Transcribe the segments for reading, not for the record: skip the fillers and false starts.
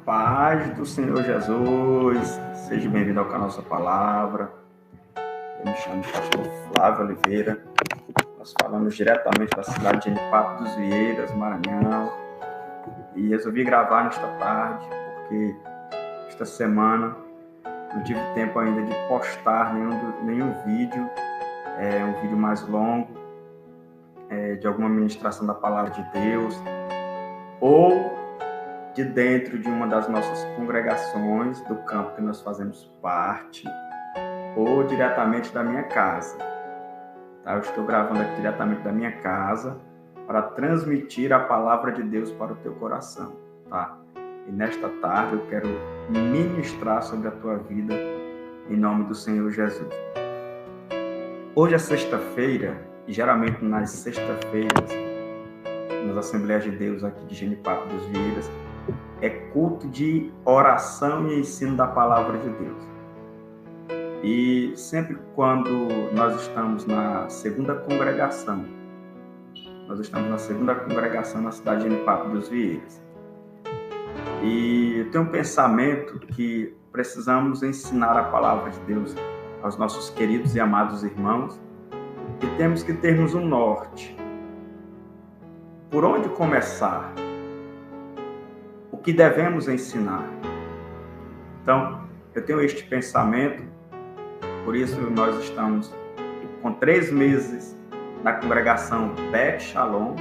paz do Senhor Jesus, seja bem-vindo ao canal Sua Palavra. Eu me chamo Pastor Flávio Oliveira. Nós falamos diretamente da cidade de Genipapo dos Vieiras, Maranhão. E resolvi gravar nesta tarde, porque esta semana não tive tempo ainda de postar nenhum vídeo, um vídeo mais longo, de alguma ministração da Palavra de Deus, ou de dentro de uma das nossas congregações do campo que nós fazemos parte, ou diretamente da minha casa. Tá? Eu estou gravando aqui diretamente da minha casa para transmitir a palavra de Deus para o teu coração. Tá? E nesta tarde eu quero ministrar sobre a tua vida em nome do Senhor Jesus. Hoje é sexta-feira, e geralmente nas sextas-feiras, nas Assembleias de Deus aqui de Genipapo dos Vieiras, é culto de oração e ensino da palavra de Deus. E sempre quando nós estamos na segunda congregação, na cidade de Genipapo dos Vieiras. E eu tenho um pensamento que precisamos ensinar a palavra de Deus aos nossos queridos e amados irmãos, e temos que termos um norte. Por onde começar? O que devemos ensinar? Então, eu tenho este pensamento, por isso nós estamos com 3 meses na congregação Bet Shalom,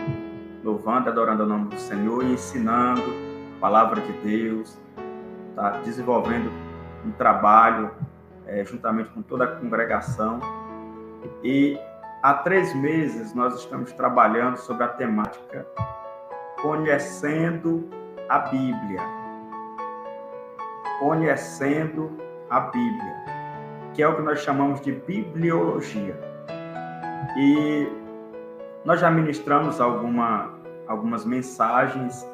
louvando e adorando o nome do Senhor e ensinando a palavra de Deus, tá? Desenvolvendo um trabalho juntamente com toda a congregação. E há 3 meses nós estamos trabalhando sobre a temática Conhecendo a Bíblia. Conhecendo a Bíblia, que é o que nós chamamos de bibliologia. E nós já ministramos algumas mensagens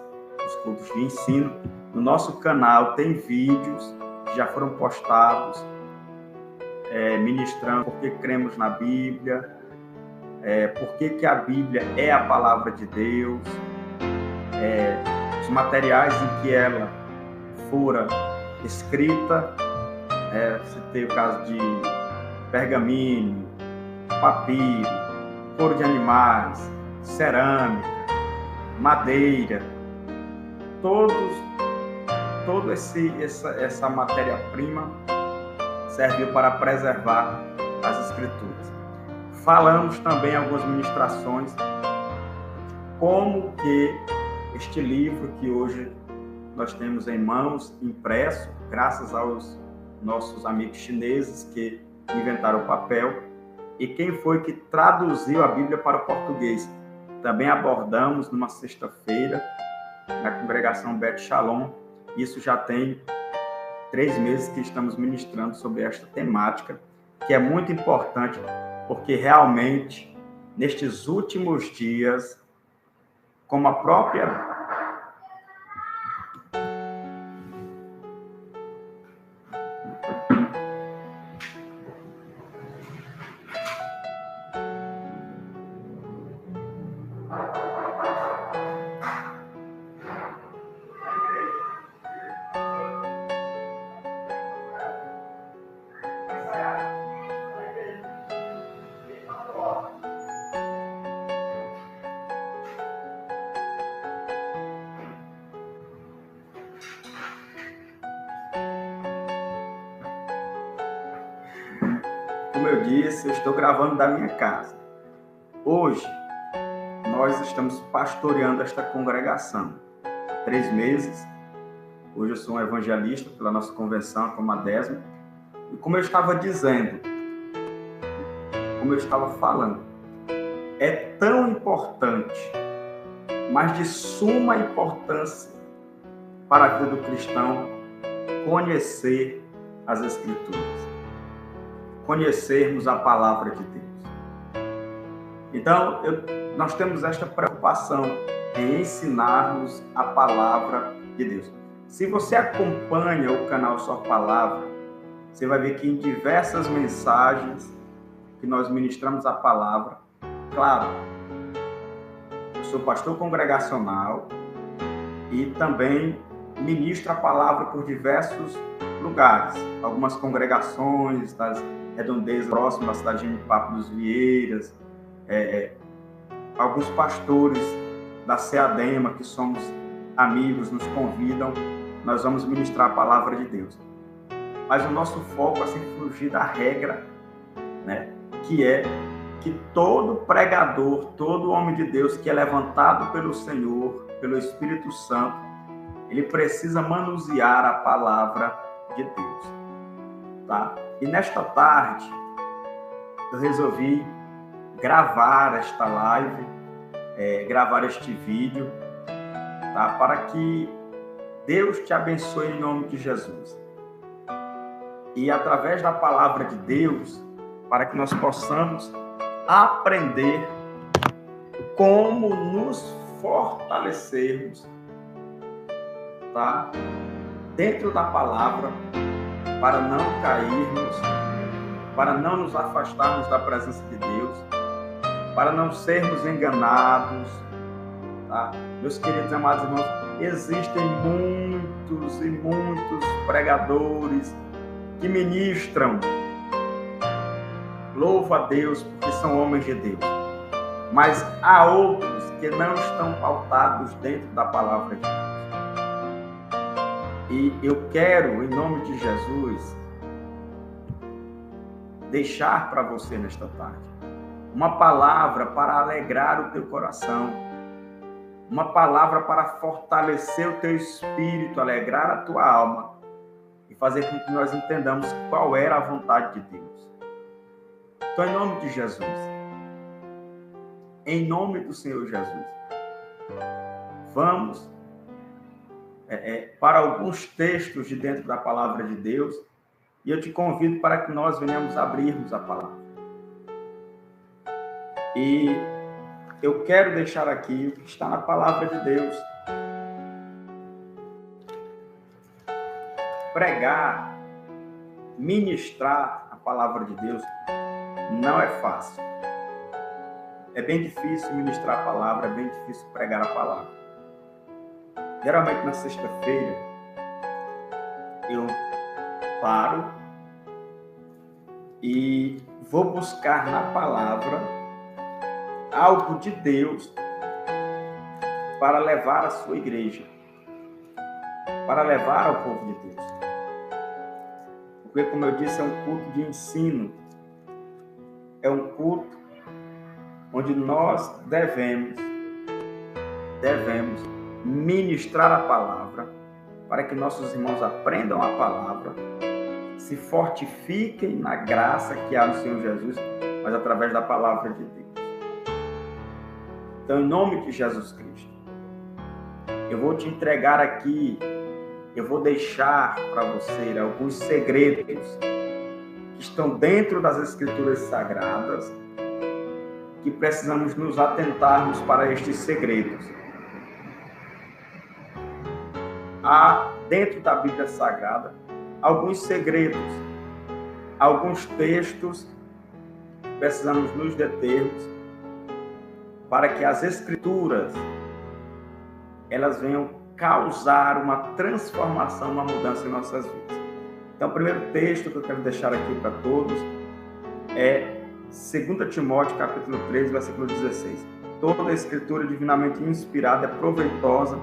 nos cultos de ensino. No nosso canal tem vídeos que já foram postados, ministrando por que cremos na Bíblia, por que a Bíblia é a palavra de Deus, os materiais em que ela fora escrita, citei o caso de pergaminho, papiro, couro de animais, cerâmica, madeira, toda essa matéria-prima serviu para preservar as Escrituras. Falamos também em algumas ministrações como que este livro que hoje nós temos em mãos, impresso, graças aos nossos amigos chineses que inventaram o papel, e quem foi que traduziu a Bíblia para o português. Também abordamos numa sexta-feira na congregação Bet Shalom. Isso já tem 3 meses que estamos ministrando sobre esta temática, que é muito importante, porque realmente, nestes últimos dias, como a própria Como eu disse, eu estou gravando da minha casa. Hoje, nós estamos pastoreando esta congregação. 3 meses. Hoje eu sou um evangelista pela nossa convenção, como a 10ª. E como eu estava dizendo, como eu estava falando, é tão importante, mas de suma importância para a vida do cristão, conhecer as Escrituras. Conhecermos a palavra de Deus. Então, nós temos esta preocupação em ensinarmos a palavra de Deus. Se você acompanha o canal Sua Palavra, você vai ver que em diversas mensagens que nós ministramos a palavra, claro, eu sou pastor congregacional e também ministro a palavra por diversos lugares, algumas congregações das redondezas próximas da cidade de Papo dos Vieiras, alguns pastores da Seadema, que somos amigos, nos convidam, nós vamos ministrar a palavra de Deus. Mas o nosso foco é sempre fugir da regra, né? Que é que todo pregador, todo homem de Deus que é levantado pelo Senhor, pelo Espírito Santo, ele precisa manusear a palavra de Deus, tá? E nesta tarde, eu resolvi gravar esta live, gravar este vídeo, tá? Para que Deus te abençoe em nome de Jesus. E através da palavra de Deus, para que nós possamos aprender como nos fortalecermos, tá? Dentro da palavra, para não cairmos, para não nos afastarmos da presença de Deus, para não sermos enganados, tá? Meus queridos e amados irmãos, existem muitos e muitos pregadores que ministram, louvo a Deus porque são homens de Deus, mas há outros que não estão pautados dentro da palavra de Deus. E eu quero, em nome de Jesus, deixar para você nesta tarde uma palavra para alegrar o teu coração, uma palavra para fortalecer o teu espírito, alegrar a tua alma e fazer com que nós entendamos qual era a vontade de Deus. Então, em nome de Jesus, em nome do Senhor Jesus, vamos para alguns textos de dentro da palavra de Deus, e eu te convido para que nós venhamos abrirmos a palavra. E eu quero deixar aqui o que está na palavra de Deus. Pregar, ministrar a palavra de Deus não é fácil. É bem difícil ministrar a palavra, é bem difícil pregar a palavra. Geralmente na sexta-feira eu paro e vou buscar na palavra algo de Deus para levar à sua igreja, para levar ao povo de Deus. Porque, como eu disse, é um culto de ensino, é um culto onde nós devemos ministrar a palavra para que nossos irmãos aprendam a palavra, se fortifiquem na graça que há no Senhor Jesus, mas através da palavra de Deus. Então, em nome de Jesus Cristo, eu vou te entregar aqui, eu vou deixar para você alguns segredos que estão dentro das Escrituras Sagradas, que precisamos nos atentarmos para estes segredos. Há dentro da Bíblia Sagrada alguns segredos, alguns textos que precisamos nos determos para que as Escrituras elas venham causar uma transformação, uma mudança em nossas vidas. Então, o primeiro texto que eu quero deixar aqui para todos é 2 Timóteo, capítulo 3, versículo 16. Toda a Escritura divinamente inspirada é proveitosa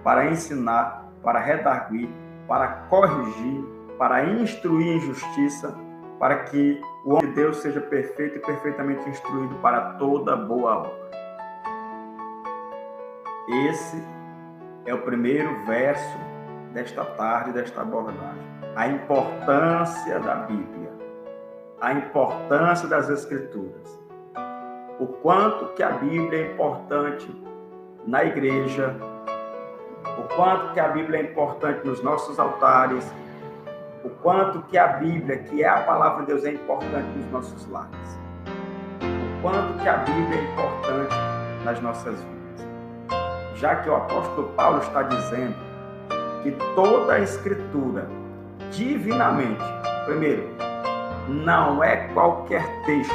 para ensinar, para redarguir, para corrigir, para instruir em justiça, para que o homem de Deus seja perfeito e perfeitamente instruído para toda boa obra. Esse é o primeiro verso desta tarde, desta abordagem. A importância da Bíblia, a importância das Escrituras, o quanto que a Bíblia é importante na igreja, o quanto que a Bíblia é importante nos nossos altares, o quanto que a Bíblia, que é a palavra de Deus, é importante nos nossos lares, o quanto que a Bíblia é importante nas nossas vidas. Já que o apóstolo Paulo está dizendo que toda a Escritura, divinamente, primeiro, não é qualquer texto,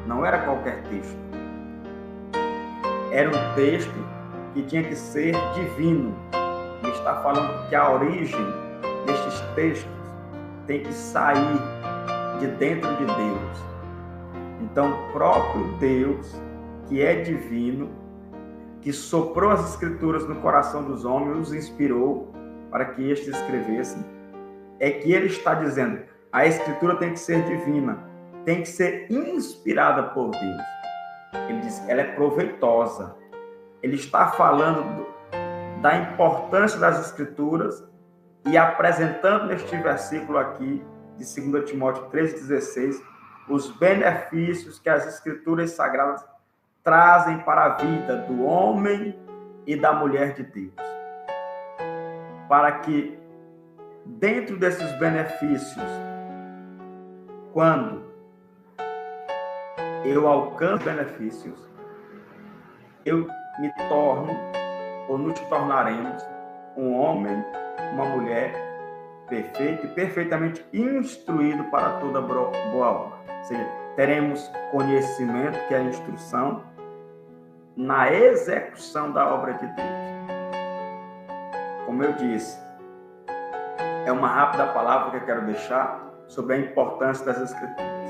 não era qualquer texto. Era um texto que tinha que ser divino, Ele está falando que a origem destes textos tem que sair de dentro de Deus. Então, o próprio Deus, que é divino, que soprou as escrituras no coração dos homens, os inspirou para que estes escrevessem, é que ele está dizendo, a escritura tem que ser divina, tem que ser inspirada por Deus. Ele diz, ela é proveitosa. Ele está falando da importância das escrituras e apresentando neste versículo aqui, de 2 Timóteo 3,16, os benefícios que as escrituras sagradas trazem para a vida do homem e da mulher de Deus. Para que, dentro desses benefícios, quando eu alcanço benefícios, eu me torno, ou nos tornaremos, um homem, uma mulher perfeito e perfeitamente instruído para toda boa obra. Ou seja, teremos conhecimento, que é a instrução, na execução da obra de Deus. Como eu disse, é uma rápida palavra que eu quero deixar sobre a importância das Escrituras,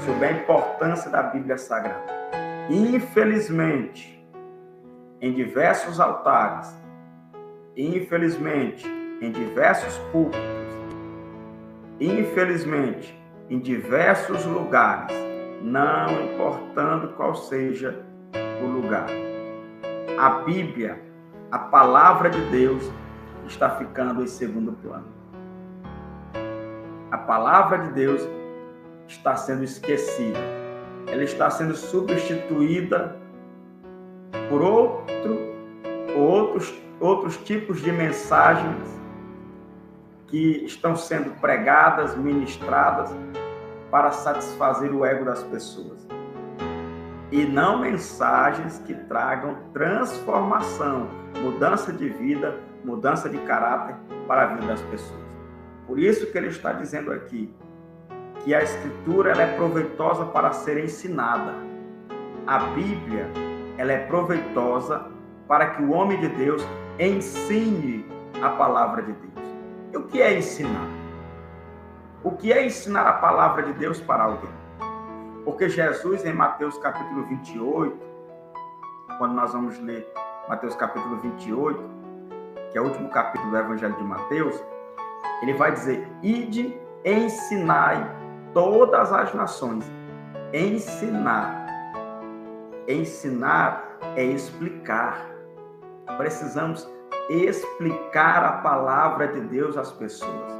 sobre a importância da Bíblia Sagrada. Infelizmente, em diversos altares, infelizmente, em diversos púlpitos, infelizmente, em diversos lugares, não importando qual seja o lugar, a Bíblia, a palavra de Deus, está ficando em segundo plano. A palavra de Deus está sendo esquecida. Ela está sendo substituída por outros tipos de mensagens que estão sendo pregadas, ministradas para satisfazer o ego das pessoas. E não mensagens que tragam transformação, mudança de vida, mudança de caráter para a vida das pessoas. Por isso que ele está dizendo aqui que a Escritura ela é proveitosa para ser ensinada. A Bíblia ela é proveitosa para que o homem de Deus ensine a palavra de Deus. E o que é ensinar? O que é ensinar a palavra de Deus para alguém? Porque Jesus, em Mateus capítulo 28, quando nós vamos ler Mateus capítulo 28, que é o último capítulo do Evangelho de Mateus, ele vai dizer, ide, ensinai todas as nações. Ensinar. Ensinar é explicar. Precisamos explicar a palavra de Deus às pessoas.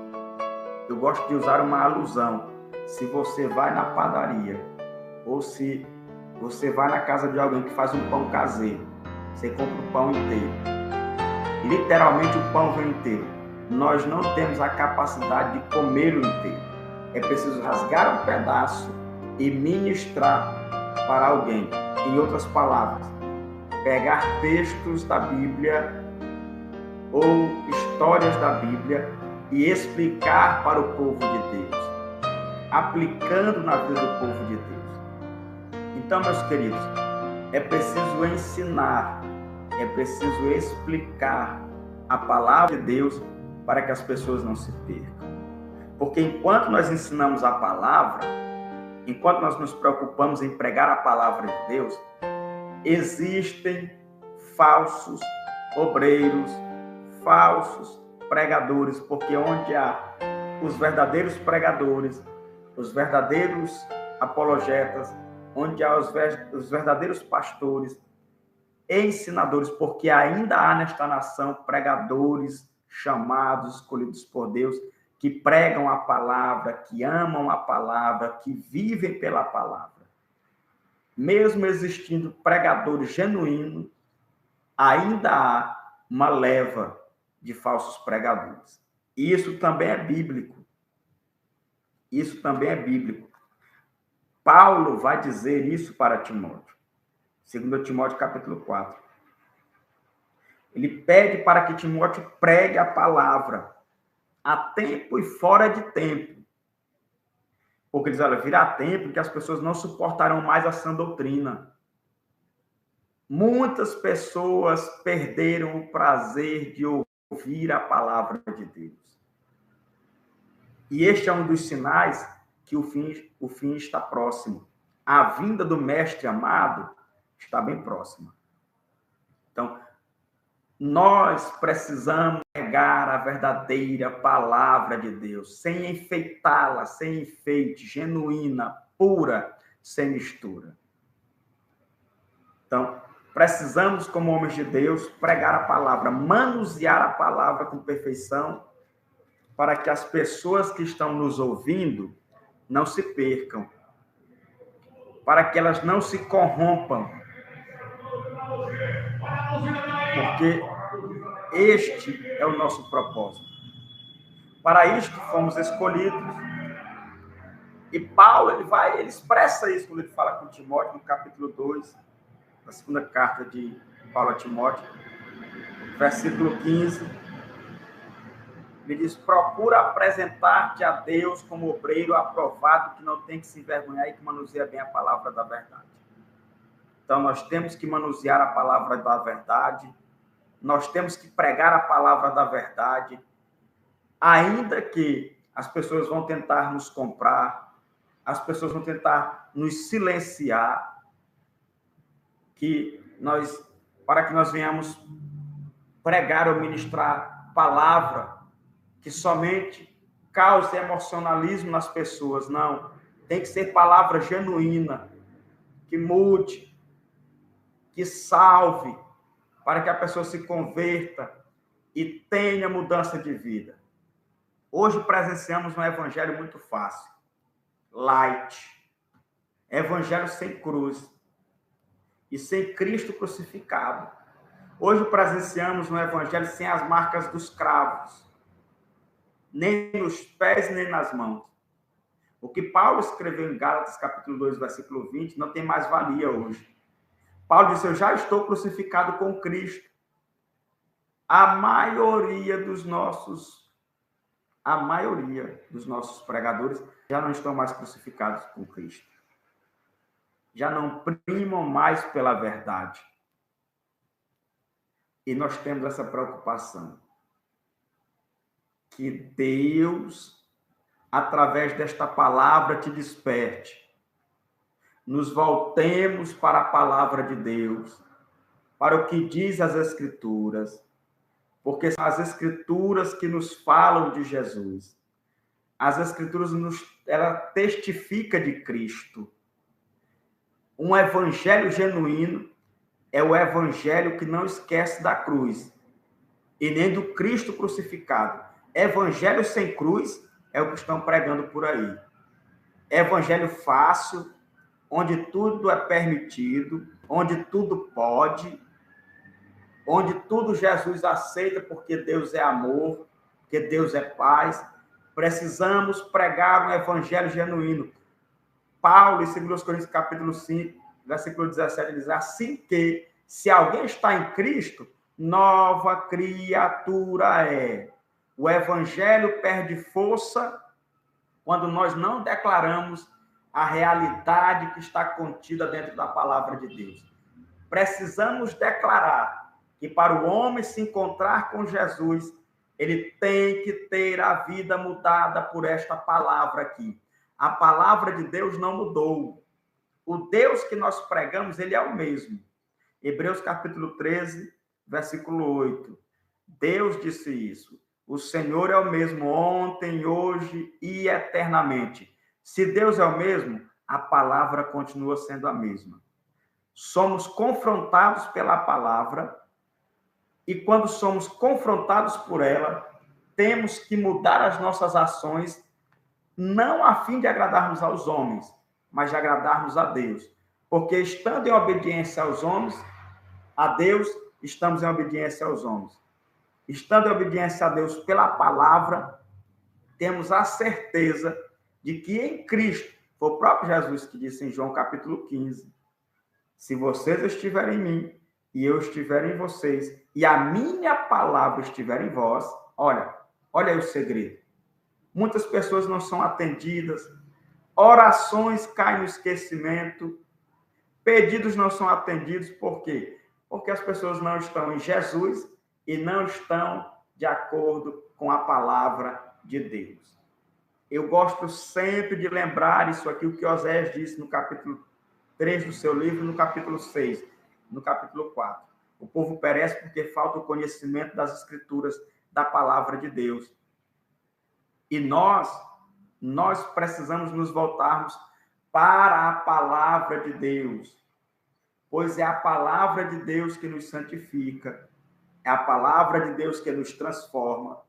Eu gosto de usar uma alusão. Se você vai na padaria ou se você vai na casa de alguém que faz um pão caseiro, você compra o pão inteiro. Literalmente o pão vem inteiro. Nós não temos a capacidade de comê-lo inteiro. É preciso rasgar um pedaço e ministrar para alguém. Em outras palavras, pegar textos da Bíblia ou histórias da Bíblia e explicar para o povo de Deus, aplicando na vida do povo de Deus. Então, meus queridos, é preciso ensinar, é preciso explicar a palavra de Deus para que as pessoas não se percam. Porque enquanto nós ensinamos a palavra, enquanto nós nos preocupamos em pregar a palavra de Deus, existem falsos obreiros, falsos pregadores, porque onde há os verdadeiros pregadores, os verdadeiros apologetas, onde há os verdadeiros pastores, ensinadores, porque ainda há nesta nação pregadores chamados, escolhidos por Deus, que pregam a palavra, que amam a palavra, que vivem pela palavra. Mesmo existindo pregadores genuínos, ainda há uma leva de falsos pregadores. E isso também é bíblico. Isso também é bíblico. Paulo vai dizer isso para Timóteo. 2 Timóteo capítulo 4. Ele pede para que Timóteo pregue a palavra a tempo e fora de tempo. Porque diz, olha, virá tempo que as pessoas não suportarão mais a sã doutrina. Muitas pessoas perderam o prazer de ouvir a palavra de Deus. E este é um dos sinais que o fim está próximo. A vinda do Mestre amado está bem próxima. Então, nós precisamos pegar a verdadeira palavra de Deus, sem enfeitá-la, sem enfeite, genuína, pura, sem mistura. Então, precisamos, como homens de Deus, pregar a palavra, manusear a palavra com perfeição, para que as pessoas que estão nos ouvindo não se percam, para que elas não se corrompam, porque este é o nosso propósito. Para isto fomos escolhidos. E Paulo, ele expressa isso quando ele fala com Timóteo, no capítulo 2, na segunda carta de Paulo a Timóteo, versículo 15. Ele diz: procura apresentar-te a Deus como obreiro aprovado, que não tem que se envergonhar e que manuseia bem a palavra da verdade. Então, nós temos que manusear a palavra da verdade, nós temos que pregar a palavra da verdade, ainda que as pessoas vão tentar nos comprar, as pessoas vão tentar nos silenciar, para que nós venhamos pregar ou ministrar palavra que somente cause emocionalismo nas pessoas. Não, tem que ser palavra genuína, que mude, que salve, para que a pessoa se converta e tenha mudança de vida. Hoje presenciamos um evangelho muito fácil, light, evangelho sem cruz e sem Cristo crucificado. Hoje presenciamos um evangelho sem as marcas dos cravos, nem nos pés, nem nas mãos. O que Paulo escreveu em Gálatas, capítulo 2, versículo 20, não tem mais valia hoje. Paulo disse: eu já estou crucificado com Cristo. A maioria dos nossos pregadores já não estão mais crucificados com Cristo. Já não primam mais pela verdade. E nós temos essa preocupação. Que Deus, através desta palavra, te desperte. Nos voltemos para a palavra de Deus, para o que diz as Escrituras, porque são as Escrituras que nos falam de Jesus. As Escrituras ela testifica de Cristo. Um evangelho genuíno é o evangelho que não esquece da cruz e nem do Cristo crucificado. Evangelho sem cruz é o que estão pregando por aí. Evangelho fácil, onde tudo é permitido, onde tudo pode, onde tudo Jesus aceita porque Deus é amor, porque Deus é paz. Precisamos pregar um evangelho genuíno. Paulo, em 2 Coríntios capítulo 5, versículo 17, diz assim que, se alguém está em Cristo, nova criatura é. O evangelho perde força quando nós não declaramos a realidade que está contida dentro da palavra de Deus. Precisamos declarar que para o homem se encontrar com Jesus, ele tem que ter a vida mudada por esta palavra aqui. A palavra de Deus não mudou. O Deus que nós pregamos, ele é o mesmo. Hebreus capítulo 13, versículo 8. Deus disse isso. O Senhor é o mesmo ontem, hoje e eternamente. Se Deus é o mesmo, a palavra continua sendo a mesma. Somos confrontados pela palavra e quando somos confrontados por ela, temos que mudar as nossas ações, não a fim de agradarmos aos homens, mas de agradarmos a Deus. Porque estando em obediência aos homens, a Deus, estamos em obediência aos homens. Estando em obediência a Deus pela palavra, temos a certeza de que em Cristo, foi o próprio Jesus que disse em João capítulo 15, se vocês estiverem em mim e eu estiver em vocês e a minha palavra estiver em vós, olha aí o segredo. Muitas pessoas não são atendidas, orações caem no esquecimento, pedidos não são atendidos, por quê? Porque as pessoas não estão em Jesus e não estão de acordo com a palavra de Deus. Eu gosto sempre de lembrar isso aqui, o que Oséias disse no capítulo 3 do seu livro, no capítulo 6, no capítulo 4. O povo perece porque falta o conhecimento das escrituras, da palavra de Deus. E nós precisamos nos voltarmos para a palavra de Deus, pois é a palavra de Deus que nos santifica, é a palavra de Deus que nos transforma,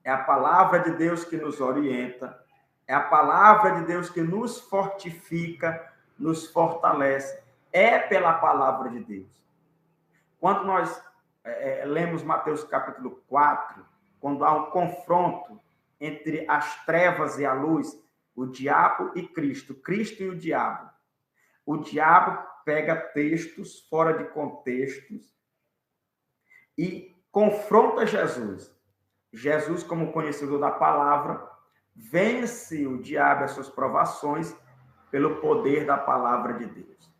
é a palavra de Deus que nos orienta, é a palavra de Deus que nos fortifica, nos fortalece. É pela palavra de Deus. Quando nós lemos Mateus capítulo 4, quando há um confronto entre as trevas e a luz, o diabo e Cristo, Cristo e o diabo pega textos fora de contextos e confronta Jesus. Jesus, como conhecedor da palavra, vence o diabo e as suas provações pelo poder da palavra de Deus.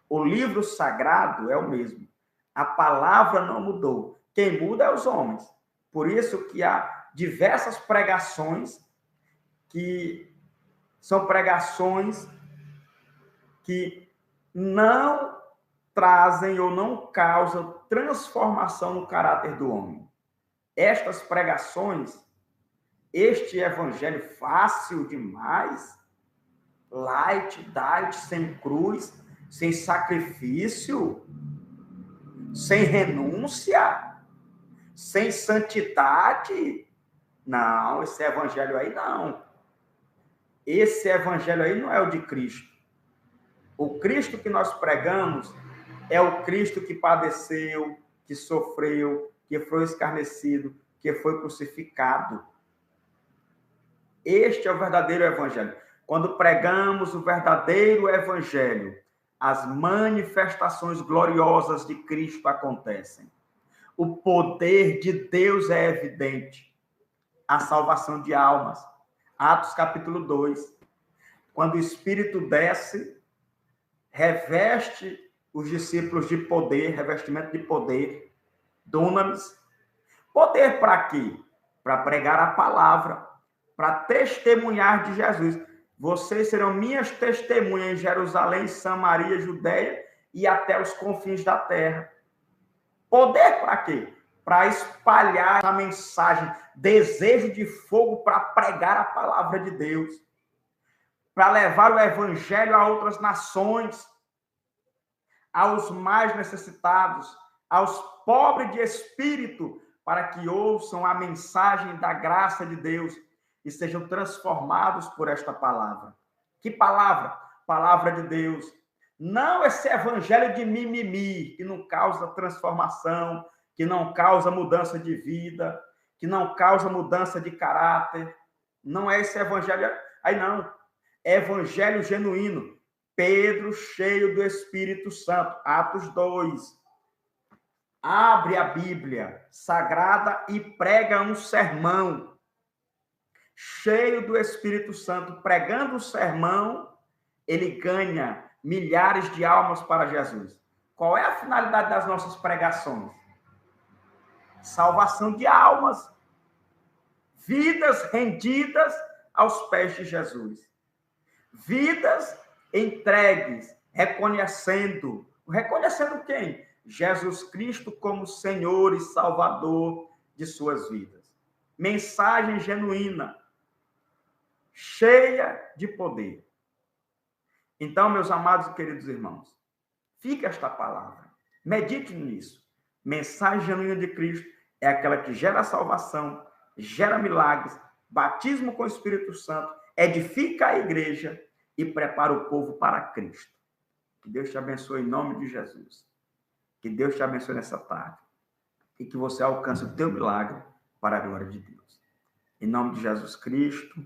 O livro sagrado é o mesmo. A palavra não mudou. Quem muda é os homens. Por isso que há diversas pregações que são pregações que não trazem ou não causam transformação no caráter do homem. Estas pregações, este evangelho fácil demais, light, diet, sem cruz, sem sacrifício, sem renúncia, sem santidade. Não, esse evangelho aí não. Esse evangelho aí não é o de Cristo. O Cristo que nós pregamos é o Cristo que padeceu, que sofreu, que foi escarnecido, que foi crucificado. Este é o verdadeiro evangelho. Quando pregamos o verdadeiro evangelho, as manifestações gloriosas de Cristo acontecem. O poder de Deus é evidente. A salvação de almas. Atos capítulo 2. Quando o Espírito desce, reveste os discípulos de poder, revestimento de poder, dunamis. Poder para quê? Para pregar a palavra, para testemunhar de Jesus. Vocês serão minhas testemunhas em Jerusalém, Samaria, Judeia e até os confins da terra. Poder para quê? Para espalhar a mensagem, desejo de fogo para pregar a palavra de Deus, para levar o evangelho a outras nações, aos mais necessitados, aos pobres de espírito, para que ouçam a mensagem da graça de Deus e sejam transformados por esta palavra. Que palavra? Palavra de Deus. Não esse evangelho de mimimi, que não causa transformação, que não causa mudança de vida, que não causa mudança de caráter. Não é esse evangelho aí, não. Evangelho genuíno. Pedro, cheio do Espírito Santo. Atos 2. Abre a Bíblia Sagrada e prega um sermão. Cheio do Espírito Santo, pregando o sermão, ele ganha milhares de almas para Jesus. Qual é a finalidade das nossas pregações? Salvação de almas. Vidas rendidas aos pés de Jesus. Vidas entregues, reconhecendo quem? Jesus Cristo como Senhor e Salvador de suas vidas. Mensagem genuína, cheia de poder. Então, meus amados e queridos irmãos, fica esta palavra, medite nisso. Mensagem genuína de Cristo é aquela que gera salvação, gera milagres, batismo com o Espírito Santo, edifica a igreja e prepara o povo para Cristo. Que Deus te abençoe em nome de Jesus. Que Deus te abençoe nessa tarde. E que você alcance o teu milagre para a glória de Deus. Em nome de Jesus Cristo,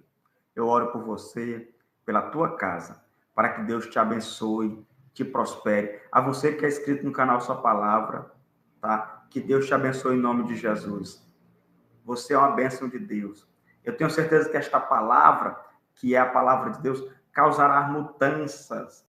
eu oro por você, pela tua casa, para que Deus te abençoe, te prospere. A você que é inscrito no canal Sua Palavra, tá? Que Deus te abençoe em nome de Jesus. Você é uma bênção de Deus. Eu tenho certeza que esta palavra, que é a palavra de Deus, causará mudanças